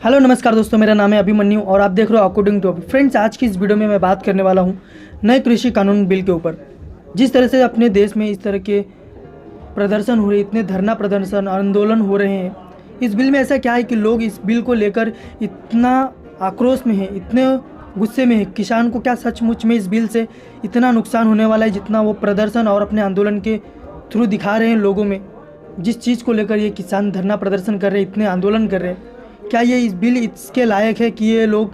Hello नमस्कार दोस्तों, मेरा नाम है अभिमन्यु और आप देख रहे हो अकॉर्डिंग टू फ्रेंड्स। आज की इस वीडियो में मैं बात करने वाला हूं नए कृषि कानून बिल के ऊपर। जिस तरह से अपने देश में इस तरह के प्रदर्शन हो रहे, इतने धरना प्रदर्शन आंदोलन हो रहे हैं, इस बिल में ऐसा क्या है कि लोग इस बिल को लेकर इतना आक्रोश में है, इतने गुस्से में है। किसान को क्या सचमुच में इस बिल से इतना नुकसान होने वाला है जितना वो प्रदर्शन और अपने आंदोलन के थ्रू दिखा रहे हैं लोगों में? जिस चीज़ को लेकर ये किसान धरना प्रदर्शन कर रहे हैं, इतने आंदोलन कर रहे हैं, क्या ये इस बिल इसके लायक है कि ये लोग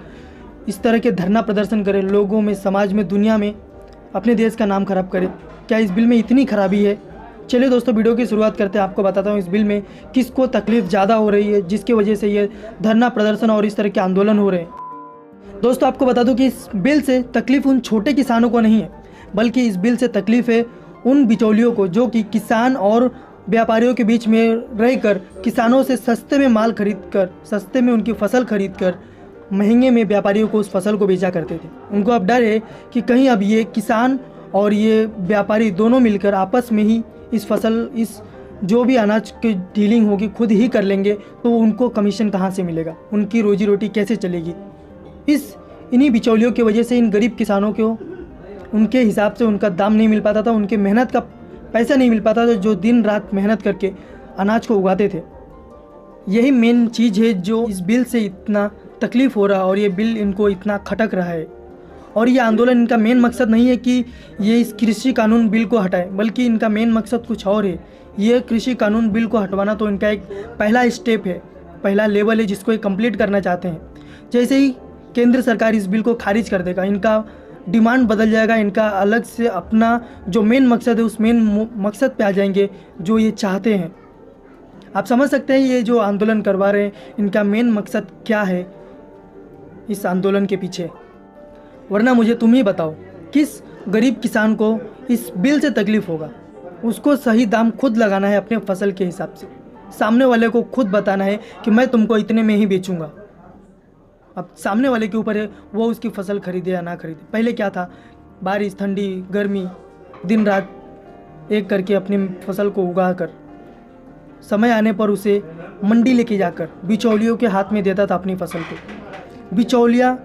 इस तरह के धरना प्रदर्शन करें, लोगों में, समाज में, दुनिया में अपने देश का नाम खराब करें? क्या इस बिल में इतनी खराबी है? चलिए दोस्तों, वीडियो की शुरुआत करते हैं। आपको बताता हूँ इस बिल में किसको तकलीफ ज़्यादा हो रही है, जिसकी वजह से ये धरना प्रदर्शन और इस तरह के आंदोलन हो रहे हैं। दोस्तों आपको बता दूँ कि इस बिल से तकलीफ उन छोटे किसानों को नहीं है, बल्कि इस बिल से तकलीफ है उन बिचौलियों को जो कि किसान और व्यापारियों के बीच में रहकर किसानों से सस्ते में माल खरीदकर, सस्ते में उनकी फसल खरीदकर महंगे में व्यापारियों को उस फसल को बेचा करते थे। उनको अब डर है कि कहीं अब ये किसान और ये व्यापारी दोनों मिलकर आपस में ही इस फसल, इस जो भी अनाज की डीलिंग होगी खुद ही कर लेंगे, तो उनको कमीशन कहाँ से मिलेगा, उनकी रोजी रोटी कैसे चलेगी? इन्हीं बिचौलियों की वजह से इन गरीब किसानों को उनके हिसाब से उनका दाम नहीं मिल पाता था, उनके मेहनत का पैसा नहीं मिल पाता था, जो दिन रात मेहनत करके अनाज को उगाते थे। यही मेन चीज़ है जो इस बिल से इतना तकलीफ़ हो रहा और ये बिल इनको इतना खटक रहा है। और ये आंदोलन, इनका मेन मकसद नहीं है कि ये इस कृषि कानून बिल को हटाए, बल्कि इनका मेन मकसद कुछ और है। ये कृषि कानून बिल को हटवाना तो इनका एक पहला स्टेप है, पहला लेवल है जिसको ये कंप्लीट करना चाहते हैं। जैसे ही केंद्र सरकार इस बिल को खारिज कर देगा, इनका डिमांड बदल जाएगा, इनका अलग से अपना जो मेन मकसद है उस मेन मकसद पे आ जाएंगे जो ये चाहते हैं। आप समझ सकते हैं ये जो आंदोलन करवा रहे हैं, इनका मेन मकसद क्या है इस आंदोलन के पीछे। वरना मुझे तुम ही बताओ, किस गरीब किसान को इस बिल से तकलीफ होगा? उसको सही दाम खुद लगाना है अपने फसल के हिसाब से, सामने वाले को खुद बताना है कि मैं तुमको इतने में ही बेचूंगा। अब सामने वाले के ऊपर है वो उसकी फसल खरीदे या ना खरीदे। पहले क्या था, बारिश, ठंडी, गर्मी, दिन रात एक करके अपनी फसल को उगा कर समय आने पर उसे मंडी लेके जाकर बिचौलियों के हाथ में देता था अपनी फसल को। बिचौलिया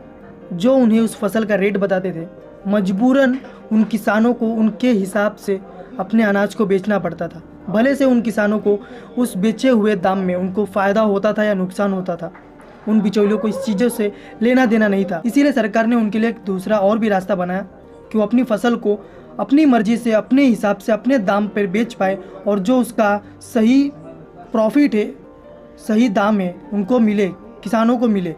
जो उन्हें उस फसल का रेट बताते थे, मजबूरन उन किसानों को उनके हिसाब से अपने अनाज को बेचना पड़ता था। भले से उन किसानों को उस बेचे हुए दाम में उनको फ़ायदा होता था या नुकसान होता था, उन बिचौलियों को इस चीज़ों से लेना देना नहीं था। इसीलिए सरकार ने उनके लिए एक दूसरा और भी रास्ता बनाया कि वो अपनी फसल को अपनी मर्जी से, अपने हिसाब से, अपने दाम पर बेच पाए और जो उसका सही प्रॉफिट है, सही दाम है, उनको मिले, किसानों को मिले।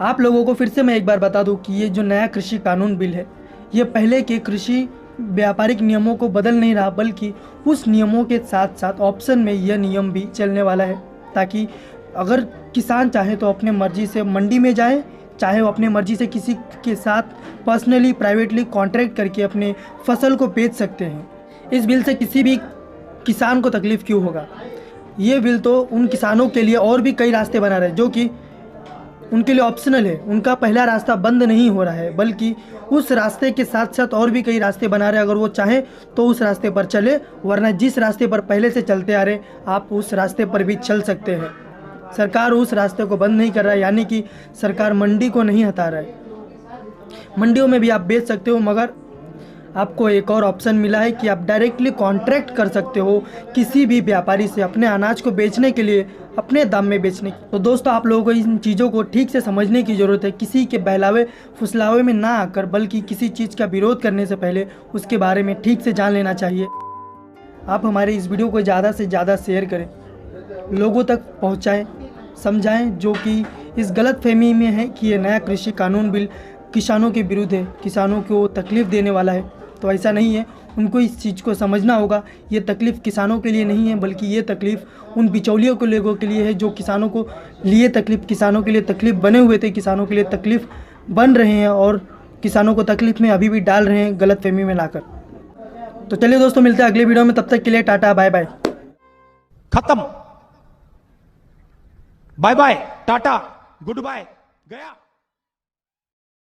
आप लोगों को फिर से मैं एक बार बता दूं कि ये जो नया कृषि कानून बिल है, ये पहले के कृषि व्यापारिक नियमों को बदल नहीं रहा, बल्कि उस नियमों के साथ साथ ऑप्शन में यह नियम भी चलने वाला है, ताकि अगर किसान चाहे तो अपने मर्जी से मंडी में जाए, चाहे वो अपने मर्जी से किसी के साथ पर्सनली, प्राइवेटली कॉन्ट्रैक्ट करके अपने फसल को बेच सकते हैं। इस बिल से किसी भी किसान को तकलीफ़ क्यों होगा? ये बिल तो उन किसानों के लिए और भी कई रास्ते बना रहे हैं जो कि उनके लिए ऑप्शनल है। उनका पहला रास्ता बंद नहीं हो रहा है, बल्कि उस रास्ते के साथ साथ और भी कई रास्ते बना रहे हैं। अगर वो चाहे तो उस रास्ते पर चले, वरना जिस रास्ते पर पहले से चलते आ रहे आप उस रास्ते पर भी चल सकते हैं। सरकार उस रास्ते को बंद नहीं कर रहा है, यानी कि सरकार मंडी को नहीं हटा रहा है। मंडियों में भी आप बेच सकते हो, मगर आपको एक और ऑप्शन मिला है कि आप डायरेक्टली कॉन्ट्रैक्ट कर सकते हो किसी भी व्यापारी से अपने अनाज को बेचने के लिए, अपने दाम में बेचने की। तो दोस्तों आप लोगों को इन चीज़ों को ठीक से समझने की ज़रूरत है। किसी के बहलावे फुसलावे में ना आकर, बल्कि किसी चीज़ का विरोध करने से पहले उसके बारे में ठीक से जान लेना चाहिए। आप हमारे इस वीडियो को ज़्यादा से ज़्यादा शेयर करें, लोगों तक पहुंचाएं, समझाएं, जो कि इस गलत फहमी में है कि ये नया कृषि कानून बिल किसानों के विरुद्ध है, किसानों को तकलीफ़ देने वाला है। तो ऐसा नहीं है, उनको इस चीज़ को समझना होगा। ये तकलीफ़ किसानों के लिए नहीं है, बल्कि ये तकलीफ़ उन बिचौलियों के लोगों के लिए है जो किसानों को लिए तकलीफ़, किसानों के लिए तकलीफ़ बने हुए थे, किसानों के लिए तकलीफ़ बन रहे हैं और किसानों को तकलीफ़ में अभी भी डाल रहे हैं गलत फहमी में लाकर। तो चलिए दोस्तों, मिलते हैं अगले वीडियो में। तब तक के लिए टाटा, बाय बाय। खत्म, bye bye, tata, good bye, गया।